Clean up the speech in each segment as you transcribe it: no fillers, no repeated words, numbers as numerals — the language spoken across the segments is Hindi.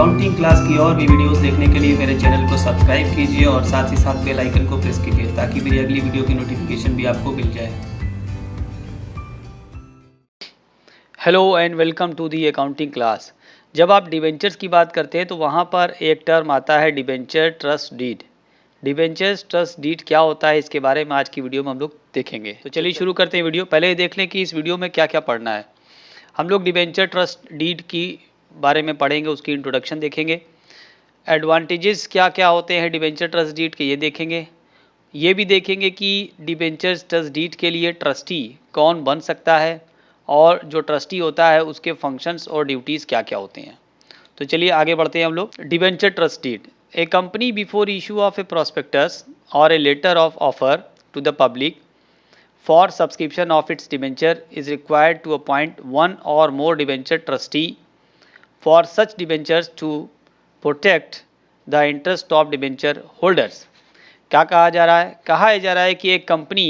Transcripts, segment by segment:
अकाउंटिंग क्लास की और भी वीडियोस देखने के लिए मेरे चैनल को सब्सक्राइब कीजिए और साथ ही साथ बेल आइकन को प्रेस कीजिए ताकि मेरी अगली वीडियो की नोटिफिकेशन भी आपको मिल जाए। Hello and welcome to the accounting class. जब आप डिबेंचर्स की बात करते हैं तो वहाँ पर एक टर्म आता है debenture trust deed. Debentures trust deed क्या होता है, इसके बारे में आज की वीडियो में हम लोग देखेंगे। तो चलिए शुरू करते हैं वीडियो। पहले देख लें कि इस वीडियो में क्या क्या पढ़ना है। हम लोग डिबेंचर ट्रस्ट डीड की बारे में पढ़ेंगे, उसकी इंट्रोडक्शन देखेंगे। एडवांटेजेस क्या क्या होते हैं डिबेंचर ट्रस्ट डीड के, ये देखेंगे। ये भी देखेंगे कि डिबेंचर ट्रस्ट डीड के लिए ट्रस्टी कौन बन सकता है और जो ट्रस्टी होता है उसके फंक्शंस और ड्यूटीज़ क्या क्या होते हैं। तो चलिए आगे बढ़ते हैं हम लोग। Debenture trust deed, a company before issue of a prospectus और a letter of offer to the public for subscription of its debenture is required to appoint one or more debenture trustee for such debentures to protect the interest of debenture holders। क्या कहा जा रहा है? कहा जा रहा है कि एक कंपनी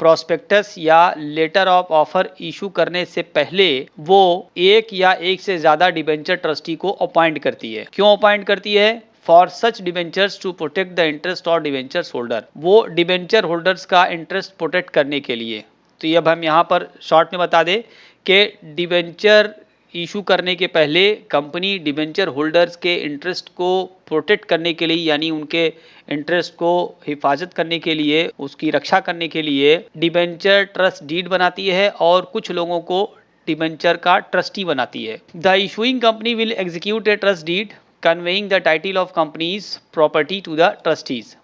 प्रोस्पेक्टस या लेटर ऑफ ऑफर इशू करने से पहले वो एक या एक से ज़्यादा डिबेंचर ट्रस्टी को अपॉइंट करती है। क्यों अपॉइंट करती है? For such debentures to protect the interest of debentures holder, वो डिबेंचर होल्डर्स का इंटरेस्ट प्रोटेक्ट करने के लिए। तो ये अब हम यहाँ पर शॉर्ट में बता दें कि डिबेंचर इशू करने के पहले कंपनी डिबेंचर होल्डर्स के इंटरेस्ट को प्रोटेक्ट करने के लिए, यानी उनके इंटरेस्ट को हिफाजत करने के लिए, उसकी रक्षा करने के लिए डिबेंचर ट्रस्ट डीड बनाती है और कुछ लोगों को डिबेंचर का ट्रस्टी बनाती है। The issuing company will execute a trust deed conveying the title of company's property to the trustees.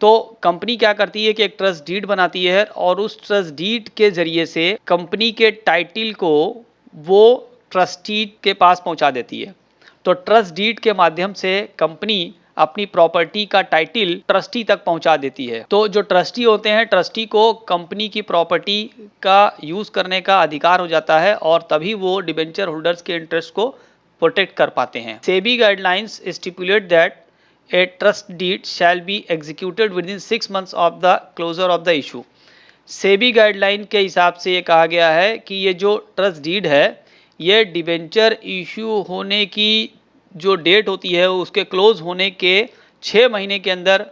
तो कंपनी क्या करती है कि एक ट्रस्ट डीड बनाती है और उस ट्रस्ट डीड के जरिए से कंपनी के टाइटल को वो ट्रस्टी के पास पहुंचा देती है। तो ट्रस्ट डीड के माध्यम से कंपनी अपनी प्रॉपर्टी का टाइटल ट्रस्टी तक पहुंचा देती है। तो जो ट्रस्टी होते हैं, ट्रस्टी को कंपनी की प्रॉपर्टी का यूज़ करने का अधिकार हो जाता है और तभी वो डिबेंचर होल्डर्स के इंटरेस्ट को प्रोटेक्ट कर पाते हैं। SEBI guidelines stipulate that a trust deed shall be executed within 6 months of the closure of the issue. SEBI guideline के हिसाब से ये कहा गया है कि ये जो ट्रस्ट डीड है ये डिबेंचर इशू होने की जो डेट होती है उसके क्लोज होने के 6 महीने के अंदर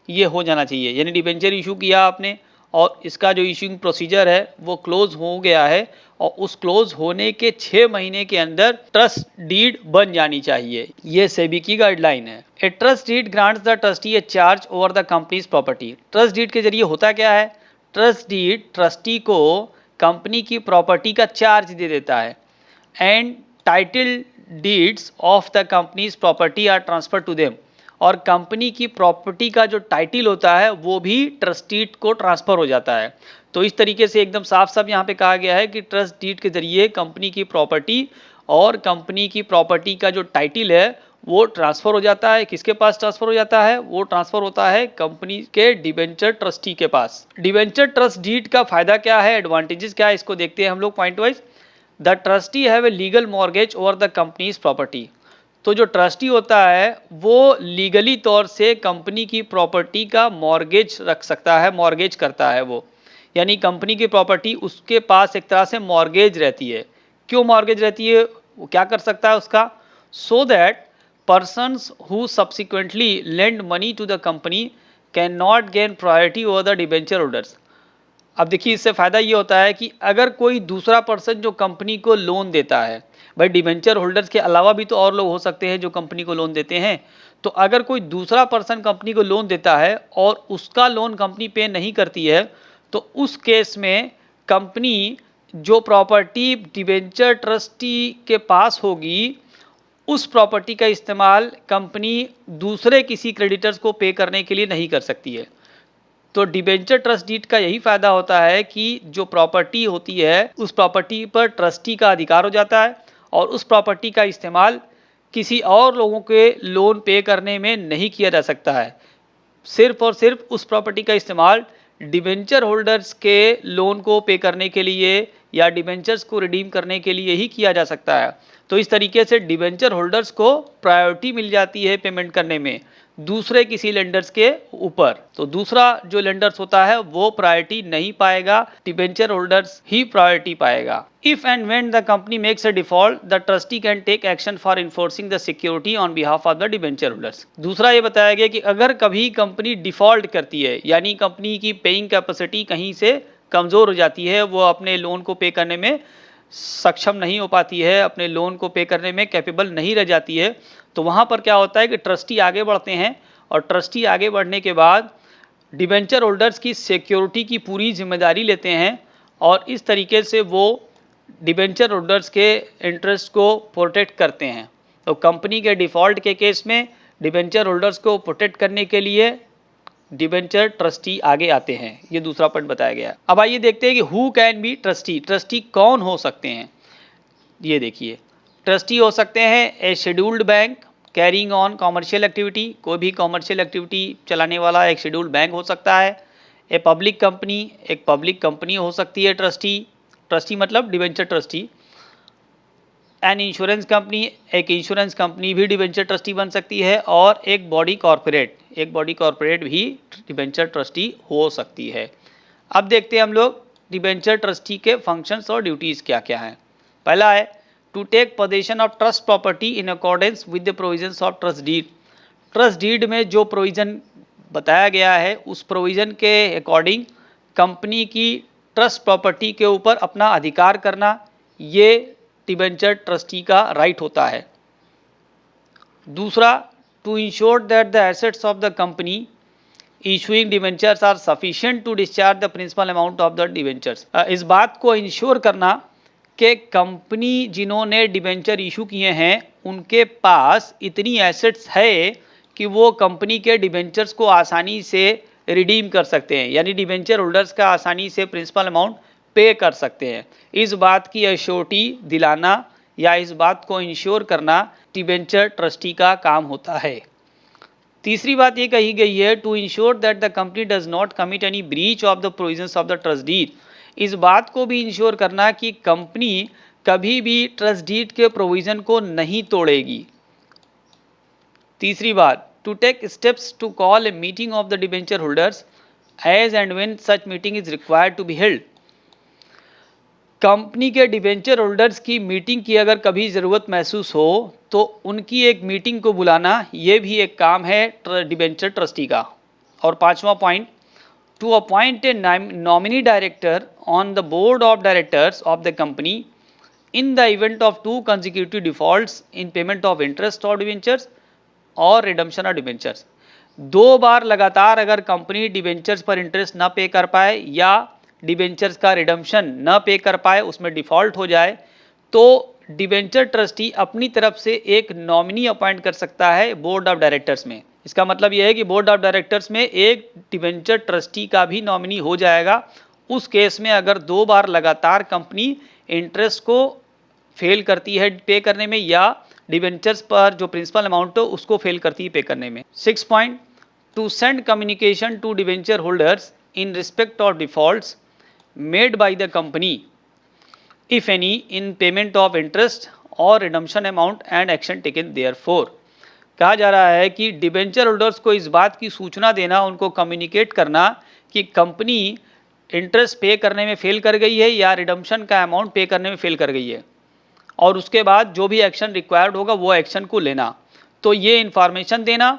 ये हो जाना चाहिए। यानी डिबेंचर इशू किया आपने और इसका जो इशूइंग प्रोसीजर है वो क्लोज हो गया है और उस क्लोज होने के 6 महीने के अंदर ट्रस्ट डीड बन जानी चाहिए। ये सेबी की गाइडलाइन है। A trust deed grants the trustee a charge over the company's property. Trust deed के जरिए होता क्या है? ट्रस्ट डीड ट्रस्टी को कंपनी की प्रॉपर्टी का चार्ज दे देता है and title deeds of the company's property are transfer to them, और कंपनी की प्रॉपर्टी का जो टाइटल होता है वो भी ट्रस्टी को ट्रांसफ़र हो जाता है। तो इस तरीके से एकदम साफ साफ यहाँ पे कहा गया है कि ट्रस्ट डीड के जरिए कंपनी की प्रॉपर्टी और कंपनी की प्रॉपर्टी का जो टाइटल है वो ट्रांसफ़र हो जाता है। किसके पास ट्रांसफ़र हो जाता है? वो ट्रांसफ़र होता है कंपनी के डिबेंचर ट्रस्टी के पास। डिबेंचर ट्रस्ट डीड का फ़ायदा क्या है, एडवांटेजेस क्या है, इसको देखते हैं हम लोग point wise. The trustee have a legal mortgage over the company's property. तो जो ट्रस्टी होता है वो लीगली तौर से कंपनी की प्रॉपर्टी का मॉर्गेज रख सकता है, मॉर्गेज करता है वो, यानी कंपनी की प्रॉपर्टी उसके पास एक तरह से मॉर्गेज रहती है। क्यों मॉर्गेज रहती है? वो क्या कर सकता है उसका? So that persons who subsequently lend money to the company cannot gain priority over the debenture holders। अब देखिए इससे फ़ायदा ये होता है कि अगर कोई दूसरा पर्सन जो कंपनी को लोन देता है, भाई डिबेंचर होल्डर्स के अलावा भी तो और लोग हो सकते हैं जो कंपनी को लोन देते हैं, तो अगर कोई दूसरा पर्सन कंपनी को लोन देता है और उसका लोन कंपनी पे नहीं करती है तो उस केस में कंपनी जो प्रॉपर्टी डिबेंचर ट्रस्टी के पास होगी उस प्रॉपर्टी का इस्तेमाल कंपनी दूसरे किसी क्रेडिटर्स को पे करने के लिए नहीं कर सकती है। तो डिबेंचर ट्रस्ट डीड का यही फ़ायदा होता है कि जो प्रॉपर्टी होती है उस प्रॉपर्टी पर ट्रस्टी का अधिकार हो जाता है और उस प्रॉपर्टी का इस्तेमाल किसी और लोगों के लोन पे करने में नहीं किया जा सकता है। सिर्फ और सिर्फ उस प्रॉपर्टी का इस्तेमाल डिबेंचर होल्डर्स के लोन को पे करने के लिए या डिबेंचर्स को रिडीम करने के लिए ही किया जा सकता है। तो इस तरीके से डिबेंचर होल्डर्स को प्रायोरिटी मिल जाती है पेमेंट करने में, दूसरे किसी लेंडर्स के ऊपर। तो दूसरा जो लेंडर्स होता है वो प्रायोरिटी नहीं पाएगा, डिबेंचर होल्डर्स ही प्रायोरिटी पाएगा। If and when the company makes a default, the trustee can take action for enforcing the security on behalf of the debenture holders. दूसरा ये बताया गया कि अगर कभी कंपनी डिफॉल्ट करती है, यानी कंपनी की पेइंग कैपेसिटी कहीं से कमज़ोर हो जाती है, वो अपने लोन को पे करने में सक्षम नहीं हो पाती है, अपने लोन को पे करने में कैपेबल नहीं रह जाती है, तो वहाँ पर क्या होता है कि ट्रस्टी आगे बढ़ते हैं और ट्रस्टी आगे बढ़ने के बाद डिबेंचर होल्डर्स की सिक्योरिटी की पूरी जिम्मेदारी लेते हैं और इस तरीके से वो डिबेंचर होल्डर्स के इंटरेस्ट को प्रोटेक्ट करते हैं। तो कंपनी के डिफ़ॉल्ट के केस में डिबेंचर होल्डर्स को प्रोटेक्ट करने के लिए डिबेंचर ट्रस्टी आगे आते हैं। ये दूसरा पॉइंट बताया गया। अब आइए देखते हैं कि who can be trustee. Trustee कौन हो सकते हैं? ये देखिए, ट्रस्टी हो सकते हैं a scheduled bank carrying on commercial activity, कोई भी कॉमर्शियल एक्टिविटी चलाने वाला एक शेड्यूल्ड बैंक हो सकता है। ए पब्लिक कंपनी, एक पब्लिक कंपनी हो सकती है ट्रस्टी, ट्रस्टी मतलब debenture trustee. An insurance company, एक इंश्योरेंस कंपनी भी डिबेंचर ट्रस्टी बन सकती है। और एक बॉडी कॉरपोरेट, एक बॉडी कॉरपोरेट भी डिबेंचर ट्रस्टी हो सकती है। अब देखते हैं हम लोग डिबेंचर ट्रस्टी के फंक्शंस और ड्यूटीज़ क्या क्या हैं। पहला है to take possession of trust property in accordance with the provisions of trust deed. Trust deed में जो प्रोविज़न बताया गया है उस प्रोविज़न के अकॉर्डिंग कंपनी की ट्रस्ट प्रॉपर्टी के ऊपर अपना अधिकार करना, ये डिबेंचर ट्रस्टी का राइट होता है। दूसरा, to ensure that the assets of the company issuing debentures are sufficient to discharge the principal amount of the debentures. इस बात को इंश्योर करना कि कंपनी जिन्होंने डिबेंचर इशू किए हैं उनके पास इतनी एसेट्स है कि वो कंपनी के डिबेंचर्स को आसानी से रिडीम कर सकते हैं, यानी डिबेंचर होल्डर्स का आसानी से प्रिंसिपल अमाउंट पे कर सकते हैं। इस बात की एश्योरिटी दिलाना या इस बात को इंश्योर करना डिबेंचर ट्रस्टी का काम होता है। तीसरी बात ये कही गई है to ensure that the company does not commit any breach of the provisions of the trust deed. इस बात को भी इंश्योर करना कि कंपनी कभी भी ट्रस्ट डीड के प्रोविज़न को नहीं तोड़ेगी। तीसरी बात, to take steps to call a meeting of the debenture holders as and when such meeting is required to be held. Company के डिबेंचर होल्डर्स की मीटिंग की अगर कभी ज़रूरत महसूस हो तो उनकी एक मीटिंग को बुलाना, ये भी एक काम है डिबेंचर ट्रस्टी का। और पांचवा point, to appoint a nominee director on the board of directors of the company in the event of 2 consecutive defaults in payment of interest or debentures और redemption of debentures। 2 बार लगातार अगर कंपनी डिबेंचर्स पर इंटरेस्ट ना पे कर पाए या डिबेंचर्स का रिडम्पशन ना पे कर पाए, उसमें डिफ़ॉल्ट हो जाए, तो डिबेंचर ट्रस्टी अपनी तरफ से एक नॉमिनी अपॉइंट कर सकता है बोर्ड ऑफ डायरेक्टर्स में। इसका मतलब यह है कि बोर्ड ऑफ डायरेक्टर्स में एक डिबेंचर ट्रस्टी का भी नॉमिनी हो जाएगा उस केस में अगर 2 बार लगातार कंपनी इंटरेस्ट को फेल करती है पे करने में या डिबेंचर्स पर जो प्रिंसिपल अमाउंट हो उसको फेल करती है पे करने में। 6 point, to send communication to debenture holders in respect of defaults made by the company if any in payment of interest और redemption amount and action taken therefor. कहा जा रहा है कि डिबेंचर होल्डर्स को इस बात की सूचना देना, उनको कम्युनिकेट करना कि कंपनी इंटरेस्ट पे करने में फेल कर गई है या रिडम्पशन का अमाउंट पे करने में फेल कर गई है, और उसके बाद जो भी एक्शन रिक्वायर्ड होगा वो एक्शन को लेना। तो ये इन्फॉर्मेशन देना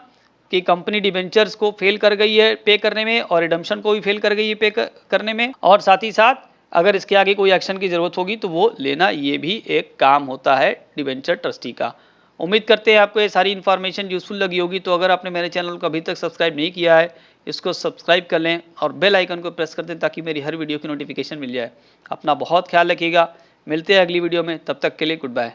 कि कंपनी डिबेंचर्स को फेल कर गई है पे करने में और रिडम्पशन को भी फेल कर गई है पे करने में, और साथ ही साथ अगर इसके आगे कोई एक्शन की ज़रूरत होगी तो वो लेना, ये भी एक काम होता है डिबेंचर ट्रस्टी का। उम्मीद करते हैं आपको ये सारी इन्फॉर्मेशन यूज़फुल लगी होगी। तो अगर आपने मेरे चैनल को अभी तक सब्सक्राइब नहीं किया है, इसको सब्सक्राइब कर लें और बेल आइकन को प्रेस कर दें ताकि मेरी हर वीडियो की नोटिफिकेशन मिल जाए। अपना बहुत ख्याल रखिएगा, मिलते हैं अगली वीडियो में, तब तक के लिए गुड बाय।